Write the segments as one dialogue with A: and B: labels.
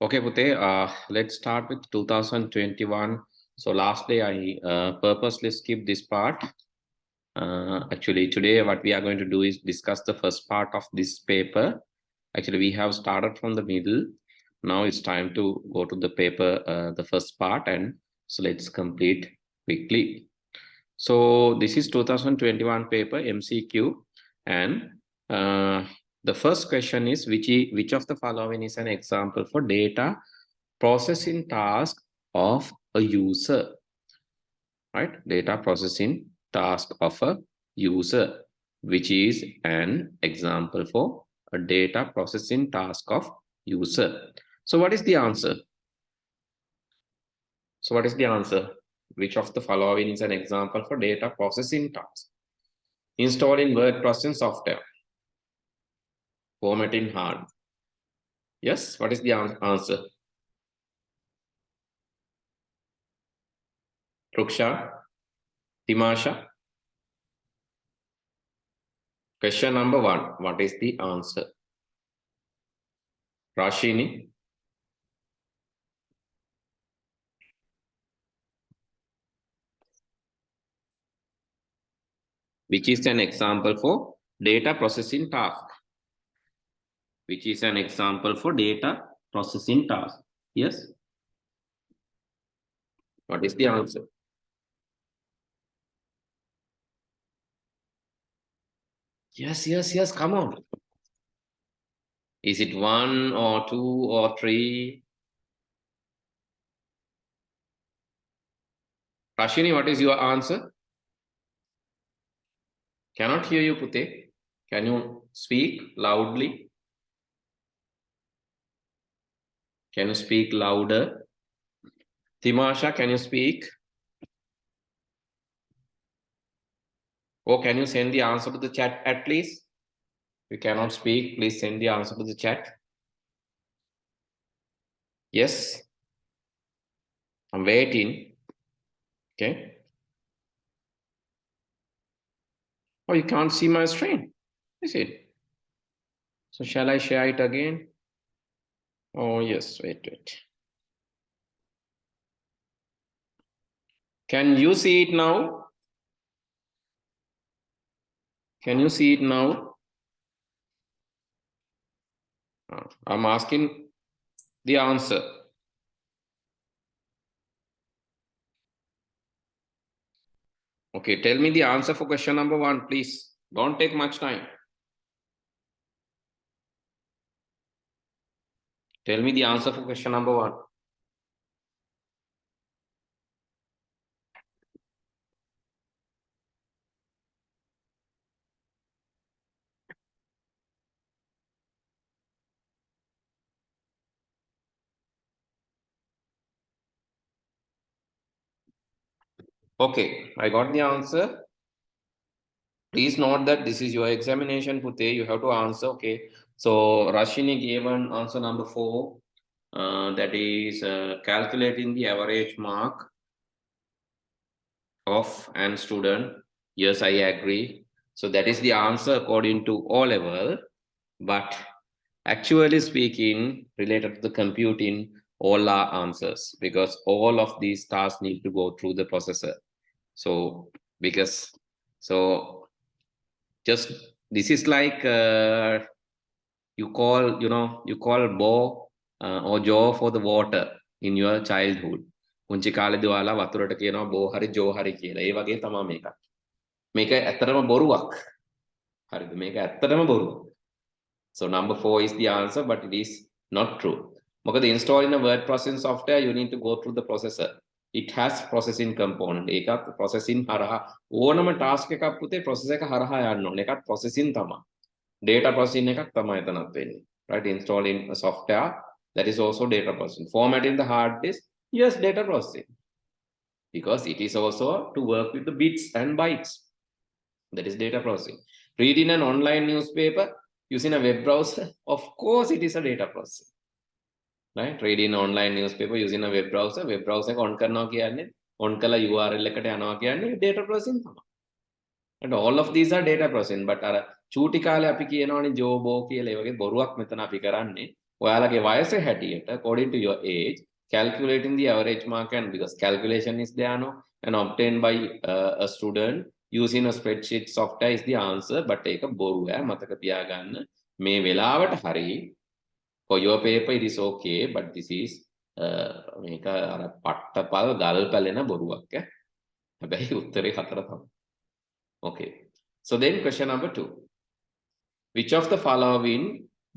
A: Okay, Pute, let's start with 2021. So last day I purposely skipped this part. Actually, today what we are going to do is discuss the first part of this paper. Actually, we have started from the middle. Now it's time to go to the paper, the first part, and so let's complete quickly. So this is 2021 paper MCQ, and the first question is which of the following is an example for data processing task of a user, right? Data processing task of a user, which is an example for a data processing task of user. So what is the answer? So what is the answer? Which of the following is an example for data processing task? Installing word processing software, formatting hard. Yes, what is the answer? Ruksha, Timasha. Question number 1. What is the answer? Rashini. Which is an example for data processing task? Which is an example for data processing task? Yes. What is the answer? Yes. Come on. Is it 1 or 2 or 3? Rashini, what is your answer? Cannot hear you, Pute. Can you speak loudly? Can you speak louder? Timasha, can you speak? Or can you send the answer to the chat at least? If you cannot speak, please send the answer to the chat. Yes. I'm waiting. Okay. Oh, you can't see my screen, is it? So shall I share it again? Oh, yes, wait. Can you see it now? Can you see it now? I'm asking the answer. Okay, tell me the answer for question number 1, please. Don't take much time. Tell me the answer for question number 1. Okay, I got the answer. Please note that this is your examination, Pute. You have to answer. Okay. So Rashini gave an answer number 4. That is calculating the average mark of an student. Yes, I agree. So that is the answer according to O level. But actually speaking, related to the computing, all are answers because all of these tasks need to go through the processor. So just this is like you call bow or jaw for the water in your childhood. පුංචි කාලේදී ඔයාලා වතුරට කියනවා බෝ හරි ජෝ හරි කියලා. ඒ වගේ තමයි මේක. මේක ඇත්තටම බොරුවක්. හරිද? මේක ඇත්තටම බොරුවක්. So number 4 is the answer, but it is not true. මොකද installing a word processing software, you need to go through the processor. It has processing component. ඒකත් processing හරහා ඕනම task එකක් පුතේ process එක හරහා යන්න ඕනේ. ඒකත් processing තමයි. Data processing එකක් තමයි එතනත් වෙන්නේ. Right? Installing a software, that is also data processing. Formatting the hard disk, yes, data processing. Because it is also to work with the bits and bytes. That is data processing. Reading an online newspaper using a web browser, of course it is a data processing. Right? Reading online newspaper using a web browser on කරනවා කියන්නේ on කළ URL එකට යනවා කියන්නේ data processing තමයි. And all of these are data processing, but අර චූටි කාලේ අපි කියනවනේ ජෝබෝ කියලා ඒ වගේ බොරුවක් මෙතන අපි කරන්නේ. ඔයාලගේ වයස හැටියට according to your age, calculating the average mark, and because calculation is there no, and obtained by a student using a spreadsheet software is the answer, but ඒක බොරුවෑ මතක තියාගන්න. මේ වෙලාවට හරි for your paper it is okay, but this is මේක අර පට්ටපල් ගල් පැලෙන බොරුවක් ඈ. හැබැයි උත්තරේ 4 තමයි. Okay, so then question number 2, which of the following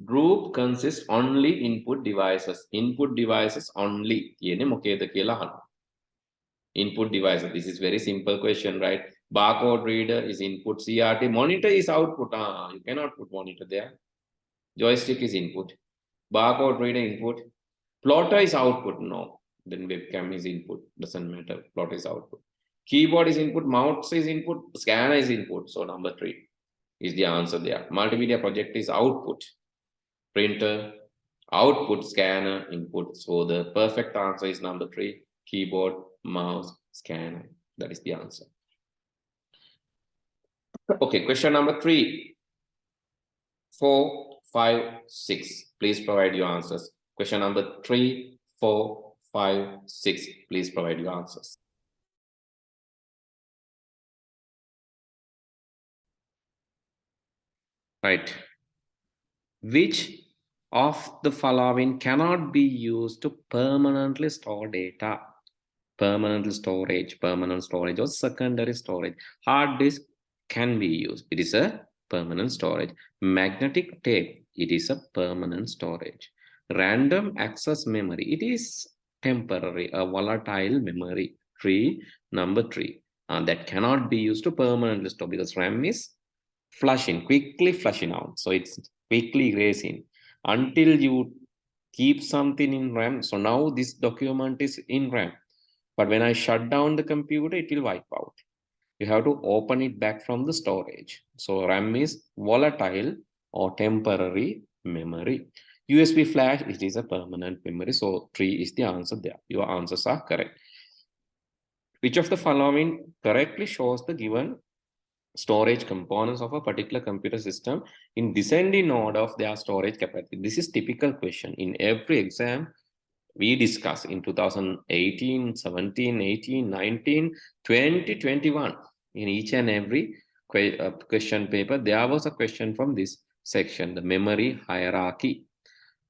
A: group consists only input devices? Input devices only කියන්නේ මොකේද කියලා අහනවා. Input devices, this is very simple question, right? Barcode reader is input, CRT, monitor is output. You cannot put monitor there. Joystick is input, barcode reader input, plotter is output, no, then webcam is input, doesn't matter, plotter is output, keyboard is input, mouse is input, scanner is input, so number 3 is the answer there. Multimedia projector is output, printer output, scanner input, so the perfect answer is number 3, keyboard, mouse, scanner. That is the answer. Okay, question number 3, 4, 5, 6. Please provide your answers. Question number 3, 4, 5, 6. Please provide your answers. Right. Which of the following cannot be used to permanently store data? Permanent storage or secondary storage. Hard disk can be used. It is a permanent storage. Magnetic tape, it is a permanent storage. Random access memory, it is temporary, a volatile memory. Number 3, that cannot be used to permanently store because RAM is quickly flushing out, so it's quickly erasing until you keep something in RAM. So now this document is in RAM, but when I shut down the computer, it will wipe out. You have to open it back from the storage. So RAM is volatile or temporary memory. USB flash, it is a permanent memory. So 3 is the answer there. Your answers are correct. Which of the following correctly shows the given storage components of a particular computer system in descending order of their storage capacity? This is typical question. In every exam, we discuss in 2018, 17, 18, 19, 20, 21. In each and every question paper, there was a question from this section, the memory hierarchy.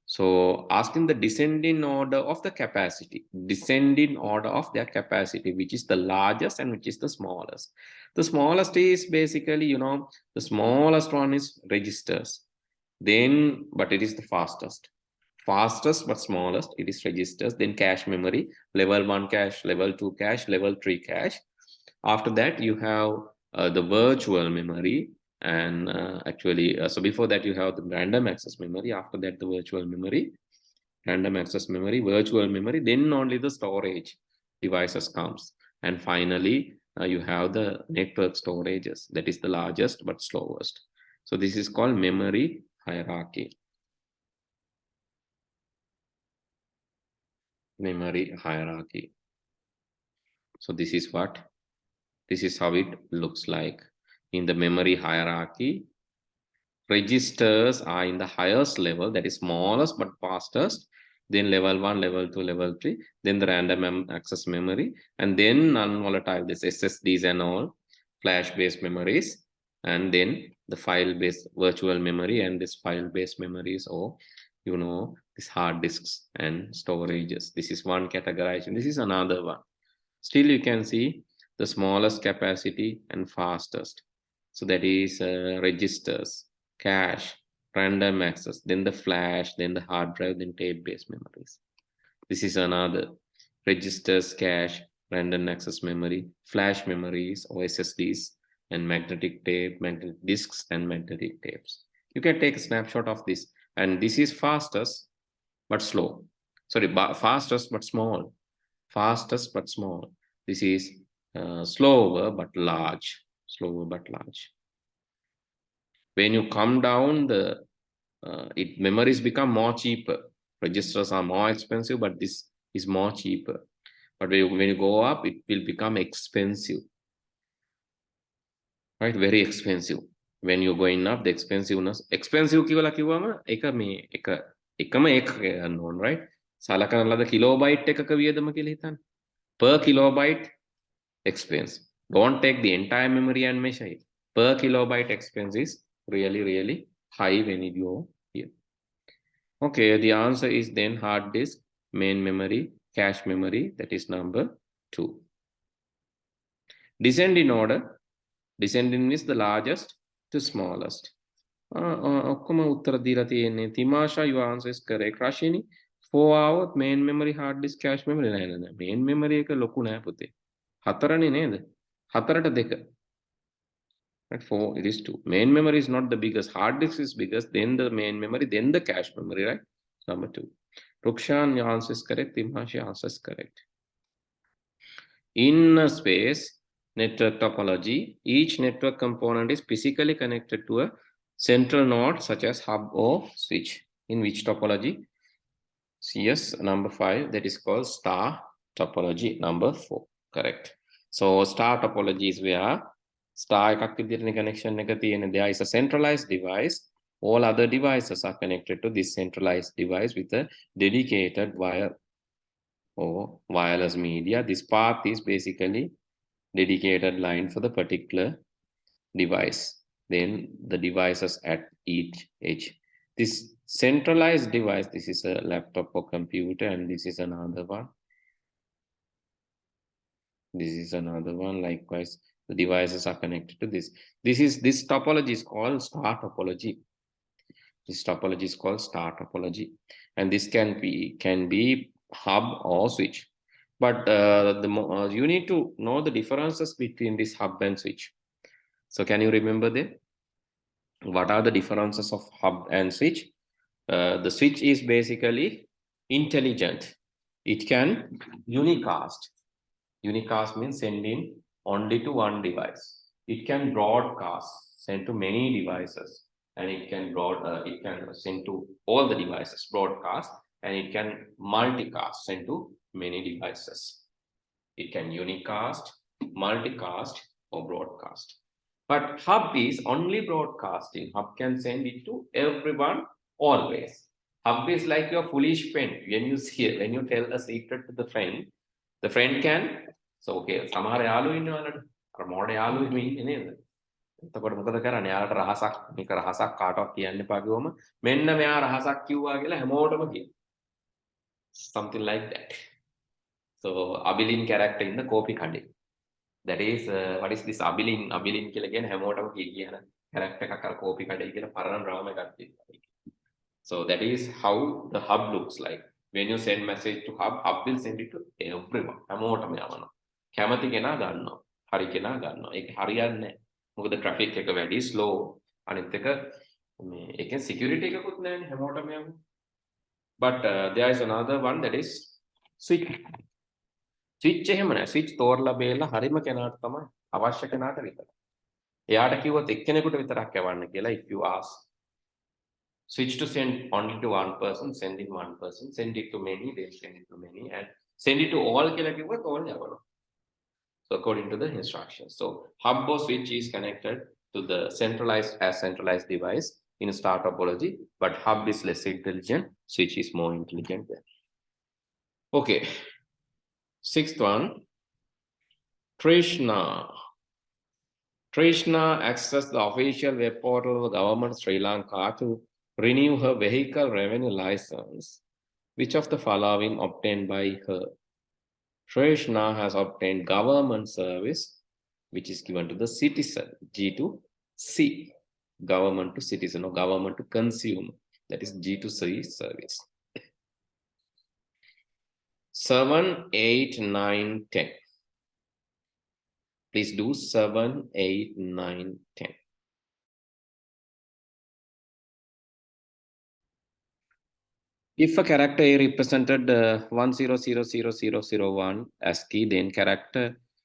A: So asking the descending order of the capacity, descending order of their capacity, which is the largest and which is the smallest. The smallest is basically, the smallest one is registers. Then, but it is the fastest. Fastest but smallest, it is registers. Then cache memory, level 1 cache, level 2 cache, level 3 cache. After that, you have the virtual memory. And so before that, you have the random access memory. After that, the virtual memory, random access memory, virtual memory. Then only the storage devices comes. And finally, you have the network storages. That is the largest but slowest. So this is called memory hierarchy. Memory hierarchy. So this is how it looks like. In the memory hierarchy, registers are in the highest level, that is smallest but fastest. Then level 1, level 2, level 3, then the random access memory, and then non-volatile, this SSDs and all, flash-based memories, and then the file-based virtual memory and this file-based memories, or this hard disks and storages. This is one categorization. This is another one. Still, you can see the smallest capacity and fastest. So that is registers, cache, random access, then the flash, then the hard drive, then tape-based memories. This is another. Registers, cache, random access memory, flash memories or SSDs, and magnetic tape, magnetic disks, and magnetic tapes. You can take a snapshot of this. And this is fastest but slow. Sorry, fastest but small. Fastest but small. This is slower but large. Slower but large. When you come down, the memories become more cheaper. Registers are more expensive, but this is more cheaper. But when you go up, it will become expensive. Right? Very expensive. When you're going up, the expensiveness. Expensive කියලා කිව්වම එක එකම එකක ගන්න ඕන right සලකන ලද kilobyte එකක වියදම කියලා හිතන්න per kilobyte expense don't take the entire memory and measure it per kilobyte expense is really high when you go here. Okay, the answer is then hard disk, main memory, cache memory, that is number 2. Descend in order. Descending is the largest to smallest. ඔක්කොම උත්තර දීලා තියෙන්නේ. Timasha, your answer is correct. Rashini, 4 hour main memory, hard disk, cache memory නෑ. main memory එක ලොකු නෑ පුතේ. 4නේ නේද? 4ට 2. Right, 4 it is 2. Main memory is not the biggest. Hard disk is biggest, then the main memory, then the cache memory, right? Number 2. Rukshan, your answer is correct. Timasha, your answer is correct. In a space network topology, each network component is physically connected to a central node such as hub or switch. In which topology? Yes, number 5, that is called star topology. Number 4, correct. So star topology is where star එකක් විදිහට connection එක තියෙන. There is a centralized device. All other devices are connected to this centralized device with a dedicated wire or wireless media. This path is basically dedicated line for the particular device. Then the devices at each edge. This centralized device, this is a laptop or computer, and this is another one. This is another one. Likewise, the devices are connected to this. This topology is called star topology. This topology is called star topology, and this can be hub or switch. But you need to know the differences between this hub and switch. So can you remember them? What are the differences of hub and switch? The switch is basically intelligent. It can unicast. Unicast means sending only to one device. It can broadcast, send to many devices, and it can send to all the devices, broadcast, and it can multicast, send to many devices. It can unicast, multicast, or broadcast. But hub is only broadcasting. Hub can send it to everyone always. Hub is like your foolish friend. When you tell a secret to the friend can. So okay, සමහර යාළුවෝ ඉන්නවලට අර මොඩ යාළුවෝ ඉන්නේ නේද? එතකොට මොකද කරන්නේ? යාළුවට රහසක් මේක රහසක් කාටවත් කියන්න එපා කිව්වම මෙන්න මෙයා රහසක් කිව්වා කියලා හැමෝටම කියන. Something like that. So Abilin character in the copy cutting. That is what is this Abilin කියලා කියන්නේ හැමෝටම කියන character එකක් අර copy කඩේ කියලා පරණ drama එකක් තියෙනවා. So that is how the hub looks like. When you send message to hub will send it to everyone. හැමෝටම යවනවා. කැමති කෙනා ගන්නවා. හරි කෙනා ගන්නවා. ඒක හරියන්නේ නැහැ. මොකද traffic එක වැඩි slow. අනිත් එක මේ එකෙන් security එකකුත් නැහැනේ හැමෝටම යවනවා. But there is another one, that is switch. Switch එහෙම නැහැ. switch තෝරලා බේරලා හරිම කෙනාට තමයි අවශ්‍ය කෙනාට විතරයි. එයාට කිව්වොත් එක්කෙනෙකුට විතරක් යවන්න කියලා. If you ask switch to send only to one person, send it one person, send it to many, then send it to many, and send it to all කියලා කිව්වොත් all යවනවා. So according to the instructions. So hub or switch is connected to the centralized device in a star topology, but hub is less intelligent, switch is more intelligent there. Okay, 6th one, Trishna accessed the official web portal of the government of Sri Lanka to renew her vehicle revenue license. Which of the following obtained by her? Trishna has obtained government service, which is given to the citizen, G to C. Government to citizen or government to consumer, that is G to C service. 7, 8, 9, 10. Please do 7, 8, 9, 10. If a character A represented 10000001 ASCII, then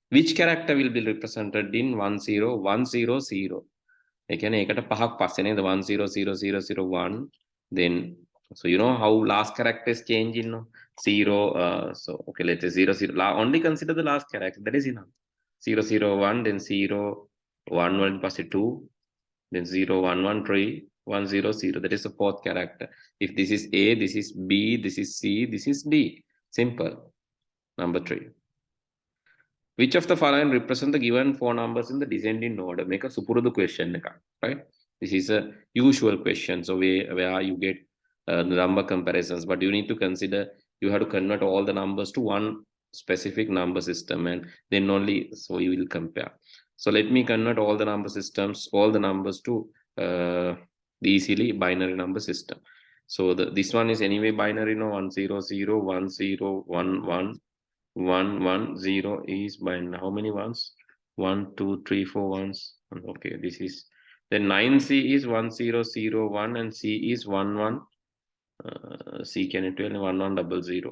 A: which character will be represented in 10100? Again, එකට පහක් පස්සේ නේද 100001. Then so you know how last characters change in 0. So okay, let's say 00. Only consider the last character. That is enough. 001, then 011 plus 2, then 0113, 100. That is the fourth character. If this is A, this is B, this is C, this is D. Simple. Number 3. Which of the following represent the given four numbers in the descending order? Make a supurudu question, right? This is a usual question. So where you get the number comparisons, but you need to consider, you have to convert all the numbers to one specific number system, and then only so you will compare. So let me convert all the number systems, all the numbers to the easily binary number system. So this one is anyway binary, no, 100, 10, 110 is by how many ones? 1, 2, 3, 4 ones. Okay, this is then 9C is 1001 and C is 11. C can it 1100.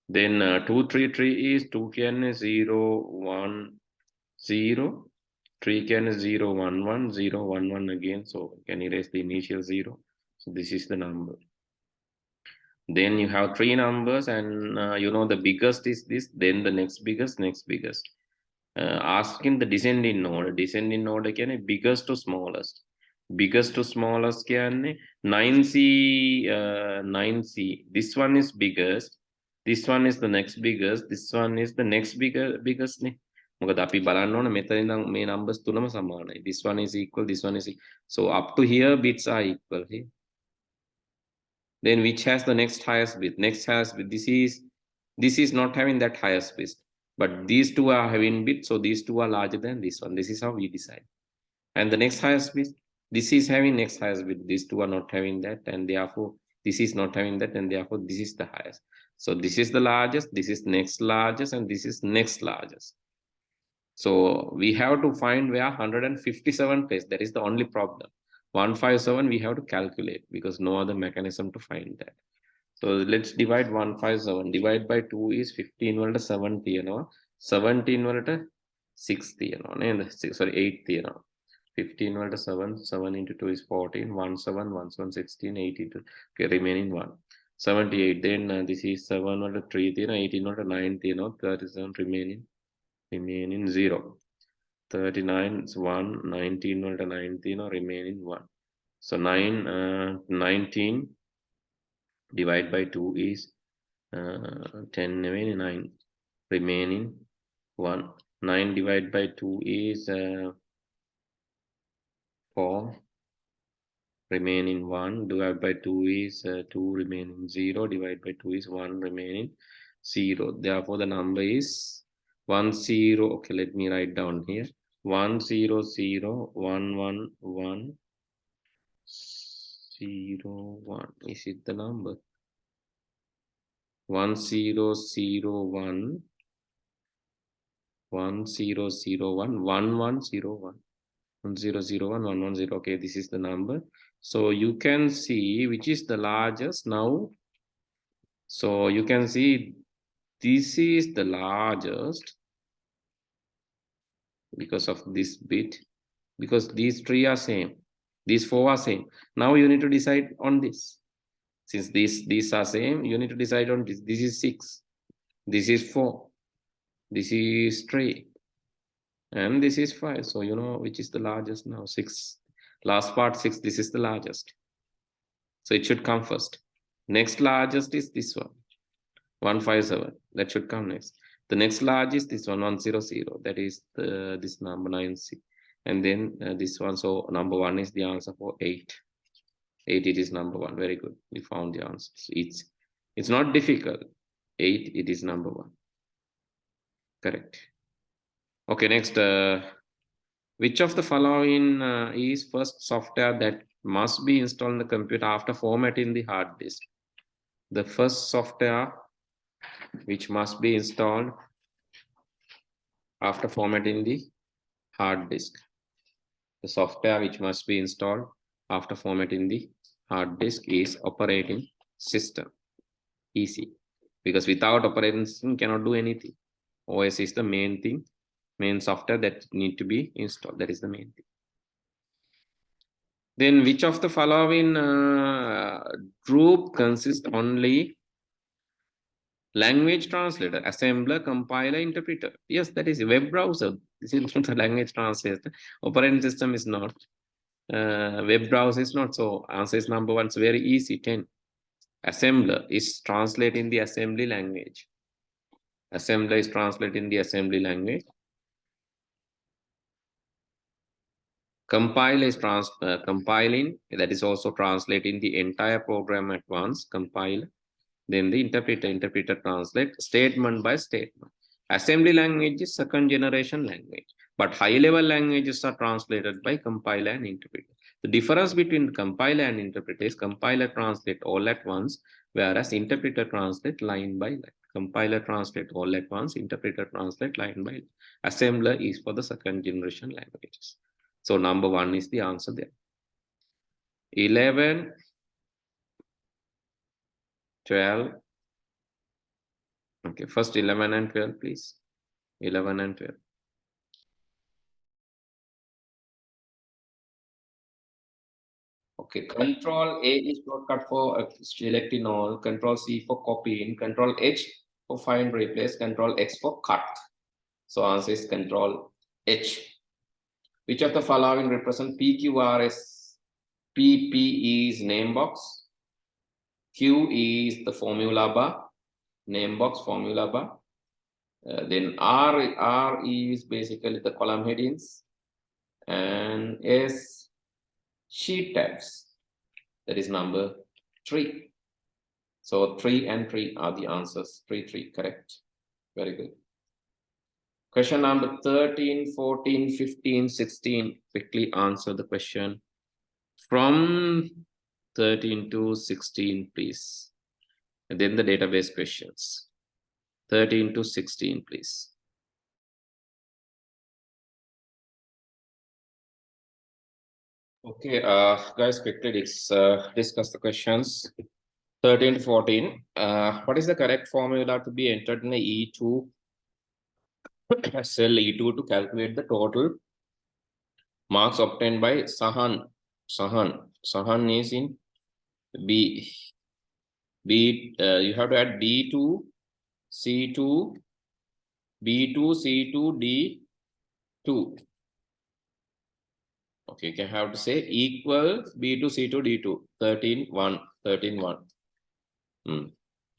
A: Then 233 is 2 can 0 1 0. 3 can 0 1 1 0 1 1 again. So can erase the initial 0. So this is the number. Then you have 3 numbers, and you know the biggest is this, then the next biggest. Asking the descending node again, biggest to smallest. Biggest to smallest can 9C, 9C. This one is biggest. This one is the next biggest. This one is the next biggest. මොකද අපි බලන්න ඕන මෙතන ඉඳන් මේ numbers තුනම සමානයි. This one is equal, this one is equal. So up to here bits are equal here. Then which has the next highest bit? Next highest bit. This is not having that highest bit, but these two are having bit, so these two are larger than this one. This is how we decide. And the next highest bit, this is having next highest bit. These two are not having that, and therefore this is not having that, and therefore this is the highest. So this is the largest, this is next largest, and this is next largest. So we have to find where 157 place. That is the only problem. 157 we have to calculate because no other mechanism to find that. So let's divide 157. Divide by 2 is 15 volta 70, you know. 17 volta 60, you know. Sorry, 8, you know. 15 volta 7. 7 into 2 is 14. 1 7, 1 7, 16, 82. Okay, remaining 1. 78. Then this is 7 volta 3, you know. 18 volta 9, you know. 37 remaining 0. 39 is 1, 19 volta 19, or remaining 1. So 19 divided by 2 is 10, 9, remaining 1. 9 divided by 2 is 4, remaining 1. Divided by 2 is 2, remaining 0. Divided by 2 is 1, remaining 0. Therefore, the number is 10. Okay, let me write down here. 100 111 01. Is it the number? 1001 1001 1101 1001 110. Okay, this is the number. So you can see which is the largest now. So you can see this is the largest because of this bit, because these 3 are same, these 4 are same. Now you need to decide on this. Since these are same, you need to decide on this. This is 6, this is 4, this is 3, and this is 5. So you know which is the largest now. 6, last part 6, this is the largest. So it should come first. Next largest is this one, 157. That should come next. The next largest is this one, 100. That is this number 9C. And then this one. So number 1 is the answer for 8. 8, it is number 1. Very good. We found the answer. So it's not difficult. 8, it is number 1. Correct. Okay, next. Which of the following is first software that must be installed in the computer after formatting the hard disk? The first software which must be installed after formatting the hard disk. The software which must be installed after formatting the hard disk is operating system. Easy. Because without operating system, cannot do anything. OS is the main thing, main software that need to be installed. That is the main thing. Then which of the following group consists only language translator, assembler, compiler, interpreter? Yes, that is a web browser. This is not a language translator. Operating system is not. Web browser is not. So answer is number 1. It's very easy. 10. Assembler is translating the assembly language. Assembler is translating the assembly language. Compiler is compiling. That is also translating the entire program at once. Compiler. Then the interpreter translate statement by statement. Assembly language is second generation language, but high level languages are translated by compiler and interpreter. The difference between compiler and interpreter is compiler translate all at once, whereas interpreter translate line by line. Compiler translate all at once, interpreter translate line by line. Assembler is for the second generation languages. So number 1 is the answer there. 11, 12. Okay, first 11 and 12, please. 11 and 12. Okay, Control A is shortcut for selecting all, Control C for copying, Control H for find replace, Control X for cut. So answer is Control H. Which of the following represent PQRS? PP is name box, Q is the formula bar, name box formula bar. Then R is basically the column headings, and S sheet tabs. That is number 3. So 3 and 3 are the answers. 3, correct. Very good. Question number 13, 14, 15, 16. Quickly answer the question from 13 to 16, please. And then the database questions. 13 to 16, please. Okay, guys, quickly discuss the questions. 13 to 14. What is the correct formula to be entered in the E2 cell E2 to calculate the total marks obtained by Sahan? Sahan is in B. You have to add B2, C2, B2, C2, D2. Okay, you have to say equal B2, C2, D2. 13, 1. 13, 1.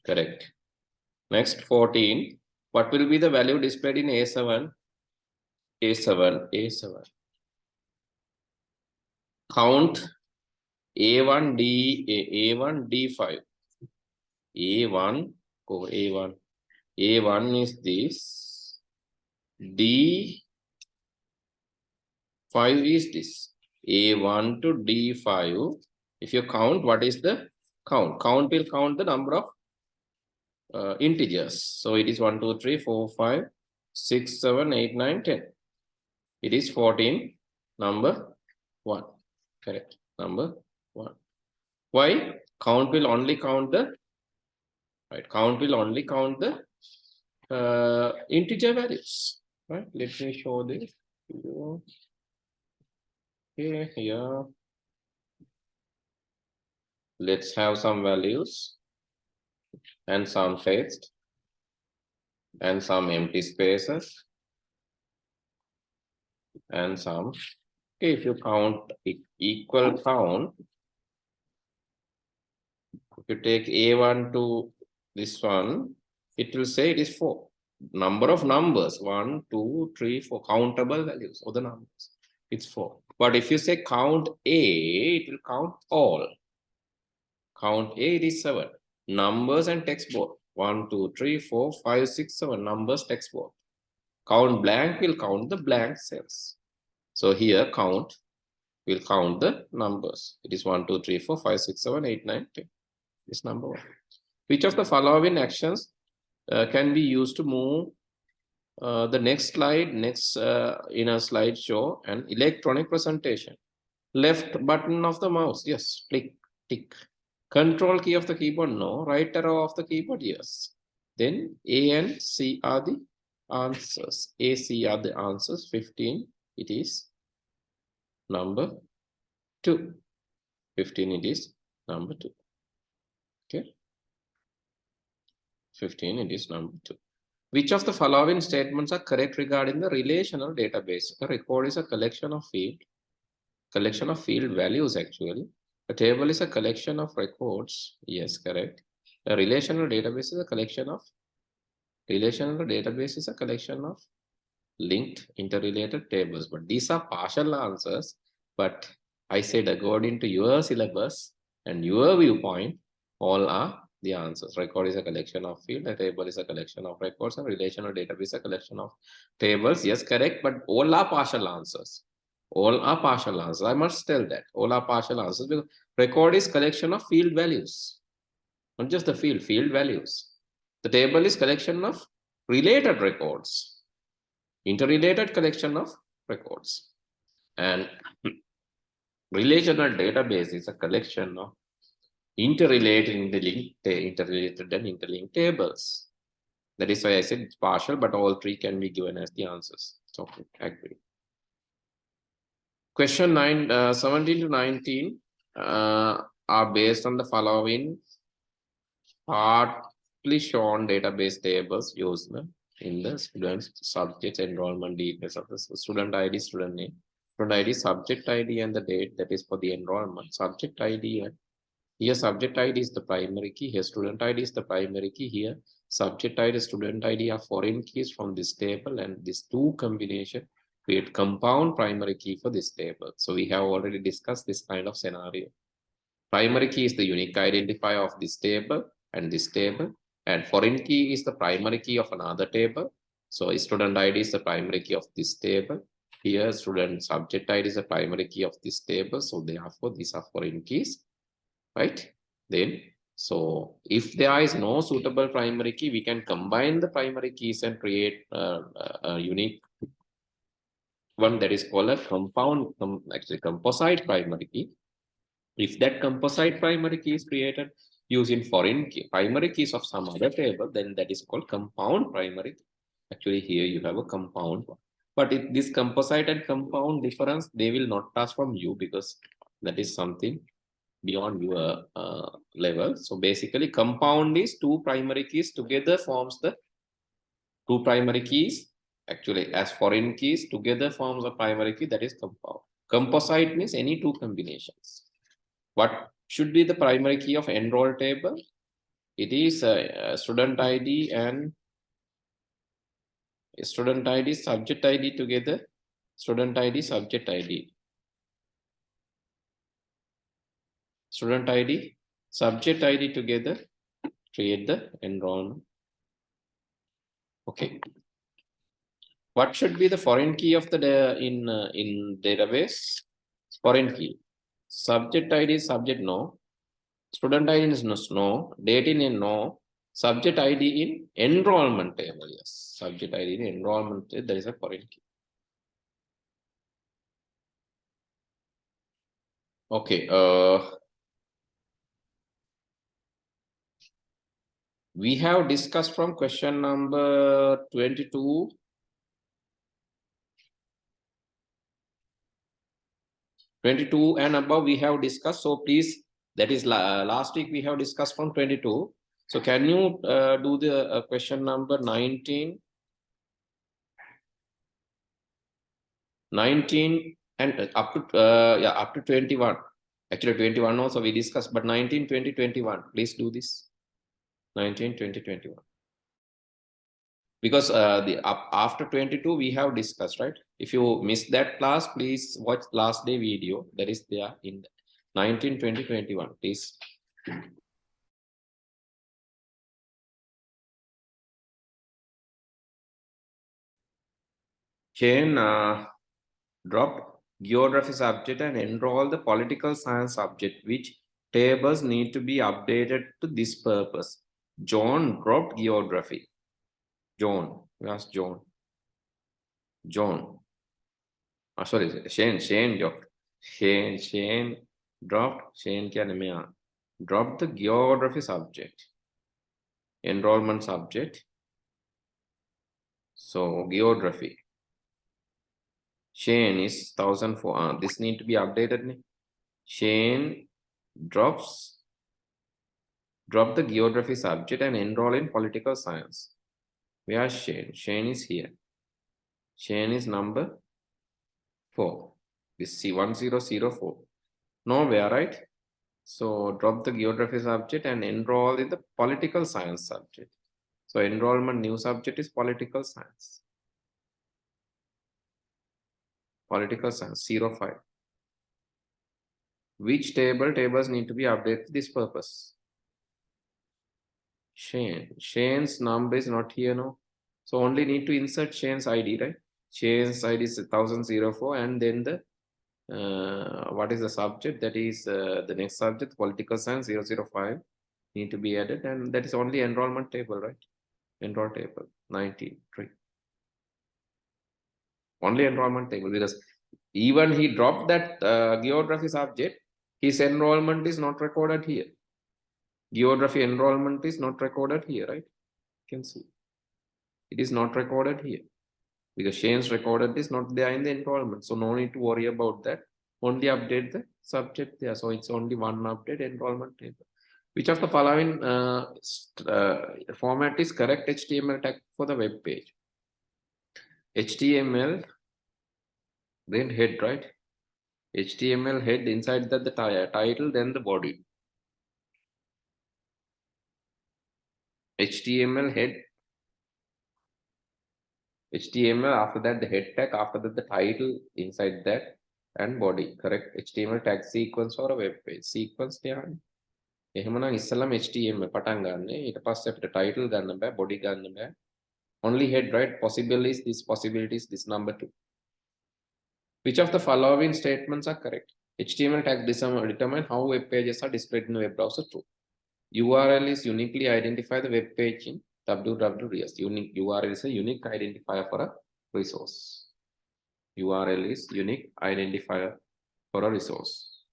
A: Correct. Next, 14. What will be the value displayed in A7? A7. Count A1, D5. A1, go A1. A1 is this. D5 is this. A1 to D5. If you count, what is the count? Count will count the number of integers. So it is 1, 2, 3, 4, 5, 6, 7, 8, 9, 10. It is 14, number 1. Correct. Number 1. Why? Count will only count the count will only count the integer values. Right? Let me show this. Okay, here. Let's have some values and some text and some empty spaces and some. Okay, if you count equal count, if you take A1 to this one, it will say it is 4. Number of numbers 1, 2, 3, 4 countable values of the numbers. It's 4. But if you say count A, it will count all. Count A, it is 7. Numbers and text both. 1, 2, 3, 4, 5, 6, 7. Numbers, text both. Count blank will count the blank cells. So here count will count the numbers. It is 1, 2, 3, 4, 5, 6, 7, 8, 9, 10. This number 1. Which of the following actions can be used to move the next slide, in a slideshow, an electronic presentation? Left button of the mouse, yes, click, tick. Control key of the keyboard, no. Right arrow of the keyboard, yes. Then A and C are the answers. A, C are the answers. 15, it is number 2. 15, it is number 2. Okay. 15, it is number 2. Which of the following statements are correct regarding the relational database? A record is a collection of fields Collection of field values actually. A table is a collection of records. Yes, correct. A relational database is a collection of linked interrelated tables. But these are partial answers. But I said according to your syllabus and your viewpoint, all are the answers. Record is a collection of field, a table is a collection of records, and relational database is a collection of tables. Yes, correct, but all are partial answers. All are partial answers. I must tell that. All are partial answers because record is collection of field values. Not just the field values. The table is collection of related records. Interrelated collection of records. And relational database is a collection of interrelated and interlinked tables. That is why I said it's partial, but all three can be given as the answers. So I agree. Question 17 to 19 are based on the following partly shown database tables used in the student's subject enrollment details of the student ID, student name, student ID, subject ID, and the date that is for the enrollment. Subject ID, and here subject ID is the primary key. Here student ID is the primary key. Here subject ID, student ID are foreign keys from this table, and these two combination create compound primary key for this table. So we have already discussed this kind of scenario. Primary key is the unique identifier of this table and this table, and foreign key is the primary key of another table. So student ID is the primary key of this table. Here student subject ID is the primary key of this table. So therefore these are foreign keys, right? Then so if there is no suitable primary key, we can combine the primary keys and create a unique one that is called a composite primary key. If that composite primary key is created using foreign key, primary keys of some other table, then that is called compound primary key. Actually, here you have a compound one. But if this composite and compound difference, they will not pass from you because that is something beyond your level. So basically, compound is two primary keys together forms the two primary keys. Actually, as foreign keys together forms a primary key, that is compound. Composite means any two combinations. What should be the primary key of enroll table? It is student ID and student ID, subject ID together. Student ID, subject ID. Student ID, subject ID together create the enrollment. Okay. What should be the foreign key of the in database? Foreign key. Subject ID is subject no. Student ID is no. Date in no. Subject ID in enrollment table. Yes. Subject ID in enrollment. There is a foreign key. Okay. We have discussed from question number 22. 22 and above we have discussed. So please, that is last week we have discussed from 22. So can you do the question number 19? 19 and up to 21. Actually 21 also we discussed, but 19, 20, 21. Please do this. 19, 20, 21. Because after 22 we have discussed, right? If you missed that class, please watch last day video that is there in 19, 20, 21, please. Can drop geography subject and enroll the political science subject. Which tables need to be updated to this purpose? John dropped geography. John, where's John? John. Oh, sorry, Shane dropped. Shane dropped. Shane dropped the geography subject. Enrollment subject. So geography. Shane is 1004. This need to be updated. Shane drop the geography subject and enroll in political science. Where is Shane? Shane is here. Shane is number 4. This C1004. Nowhere, right? So drop the geography subject and enroll in the political science subject. So enrollment new subject is political science. Political science 05. Which tables need to be updated for this purpose? Shane's number is not here, no. So only need to insert Shane's ID, right? Shane's ID is 1004, and then the what is the subject? That is the next subject, political science 005 need to be added, and that is only enrollment table, right? Enroll table 93. Only enrollment table, because even he dropped that geography subject, his enrollment is not recorded here. Geography enrollment is not recorded here, right? You can see it is not recorded here because Shane's recorded is not there in the enrollment, so no need to worry about that. Only update the subject there, so it's only one update enrollment table. Which of the following format is correct HTML tag for the web page? HTML, then head, right? HTML head, inside that the title, then the body. HTML head, HTML, after that the head tag, after that the title, inside that, and body. Correct? HTML tag sequence for a web page. Sequence there. එහෙමනම් ඉස්සෙල්ලාම HTML පටන් ගන්න. ඊට පස්සේ අපිට title ගන්න බෑ, body ගන්න බෑ. Only head, right? Possibilities, this possibilities, this number 2. Which of the following statements are correct? HTML tag determine how web pages are displayed in the web browser. True. URL is uniquely identify the web page in www. Unique URL is a unique identifier for a resource. URL is unique identifier for a resource.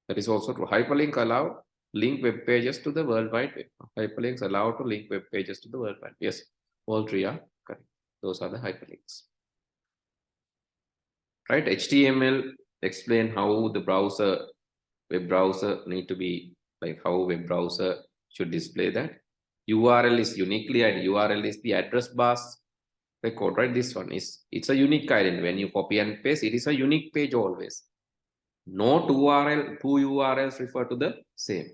A: That is also true. Hyperlink allow link web pages to the World Wide Web. Hyperlinks allow to link web pages to the World Wide Web. Yes, all three are correct. Those are the hyperlinks. Right? HTML explain how the web browser need to be, like how web browser should display that. URL is uniquely, and URL is the address bars record, right? This one is, it's a unique identity. When you copy and paste, it is a unique page always. No two URLs refer to the same.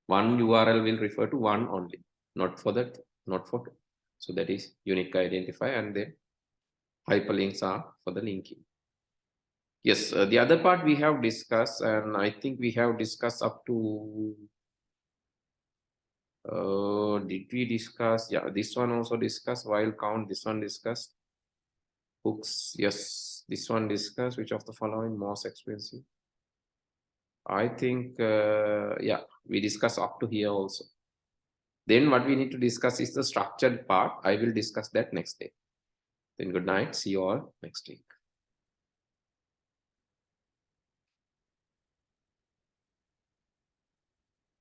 A: One URL will refer to one only, not for that, not for two. So that is unique identifier, and then hyperlinks are for the linking. Yes, the other part we have discussed, and I think we have discussed up to, did we discuss? Yeah, this one also discussed, while count, this one discussed. Hooks, yes, this one discussed. Which of the following most expensive? I think, yeah, we discuss up to here also. Then what we need to discuss is the structured part. I will discuss that next day. Then good night. See you all next week.